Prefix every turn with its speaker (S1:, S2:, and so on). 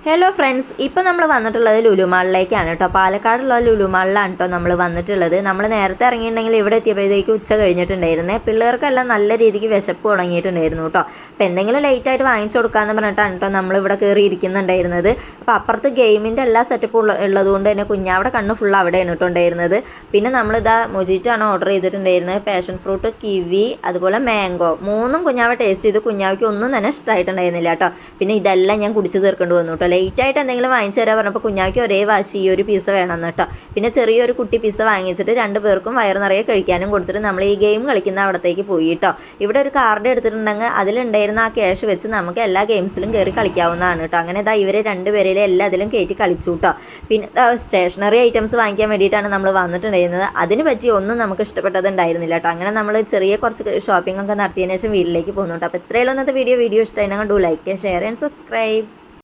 S1: Hello friends, ഇപ്പോൾ നമ്മൾ വന്നിട്ടുള്ളത് ലുലു മാളിലേക്കാണ് കേട്ടോ. പാലക്കാടുള്ള ലുലു മാളിലാണ് കേട്ടോ നമ്മൾ വന്നിട്ടുള്ളത്. നമ്മൾ നേരത്തെ ഇറങ്ങിയിട്ടുണ്ടെങ്കിൽ ഇവിടെ എത്തിയപ്പോഴത്തേക്ക് ഉച്ച കഴിഞ്ഞിട്ടുണ്ടായിരുന്നേ. പിള്ളേർക്കെല്ലാം നല്ല രീതിക്ക് വിശപ്പ് തുടങ്ങിയിട്ടുണ്ടായിരുന്നു കേട്ടോ. അപ്പോൾ എന്തെങ്കിലും ലേറ്റായിട്ട് വാങ്ങിച്ചു കൊടുക്കാമെന്ന് പറഞ്ഞിട്ടാണ് കേട്ടോ നമ്മളിവിടെ കയറി ഇരിക്കുന്നുണ്ടായിരുന്നത്. അപ്പോൾ അപ്പുറത്ത് ഗെയിമിൻ്റെ എല്ലാ സെറ്റപ്പും ഉള്ളതുകൊണ്ട് തന്നെ കുഞ്ഞാവിടെ കണ്ണ് ഫുൾ അവിടെയാണ് കേട്ടോ ഉണ്ടായിരുന്നത്. പിന്നെ നമ്മളിതാ മൊജിറ്റാണ് ഓർഡർ ചെയ്തിട്ടുണ്ടായിരുന്നത്. പാഷൻ ഫ്രൂട്ട്, കിവി, അതുപോലെ മാംഗോ, മൂന്നും കുഞ്ഞാവ ടേസ്റ്റ് ചെയ്ത് കുഞ്ഞാവയ്ക്ക് ഒന്നും തന്നെ ഇഷ്ടമായിട്ടുണ്ടായിരുന്നില്ല കേട്ടോ. പിന്നെ ഇതെല്ലാം ഞാൻ കുടിച്ച് തീർക്കേണ്ടി വന്നു കേട്ടോ. ലേറ്റായിട്ട് എന്തെങ്കിലും വാങ്ങിച്ചു തരാൻ പറഞ്ഞപ്പോൾ കുഞ്ഞാക്ക് ഒരേ വാശി ഈ ഒരു പിസ്സ വേണമെന്ന് കേട്ടോ. പിന്നെ ചെറിയൊരു കുട്ടി പിസ്സ വാങ്ങിച്ചിട്ട് 2 പേർക്കും വയറ് നിറയെ കഴിക്കാനും കൊടുത്തിട്ട് നമ്മൾ ഈ ഗെയിം കളിക്കുന്ന അവിടത്തേക്ക് പോയി കേട്ടോ. ഇവിടെ ഒരു കാർഡ് എടുത്തിട്ടുണ്ടെങ്കിൽ അതിലുണ്ടായിരുന്ന ആ ക്യാഷ് വെച്ച് നമുക്ക് എല്ലാ ഗെയിംസിലും കയറി കളിക്കാവുന്നതാണ് കേട്ടോ. അങ്ങനെ ഇതാ ഇവരെ 2 പേരിലും എല്ലാത്തിലും കയറ്റി കളിച്ചു കേട്ടോ. പിന്നെ സ്റ്റേഷനറി ഐറ്റംസ് വാങ്ങിക്കാൻ വേണ്ടിയിട്ടാണ് നമ്മൾ വന്നിട്ടുണ്ടായിരുന്നത്. അതിന് പറ്റി ഒന്നും നമുക്ക് ഇഷ്ടപ്പെട്ടത് ഉണ്ടായിരുന്നില്ല കേട്ടോ. അങ്ങനെ നമ്മൾ ചെറിയ കുറച്ച് ഷോപ്പിംഗ് ഒക്കെ നടത്തിയതിന് ശേഷം വീട്ടിലേക്ക് പോകുന്നു കേട്ടോ. അപ്പോൾ ഇത്രയുള്ള ഇന്നത്തെ വീഡിയോ ഇഷ്ടമായിരുന്നെങ്കിൽ do like, share and subscribe.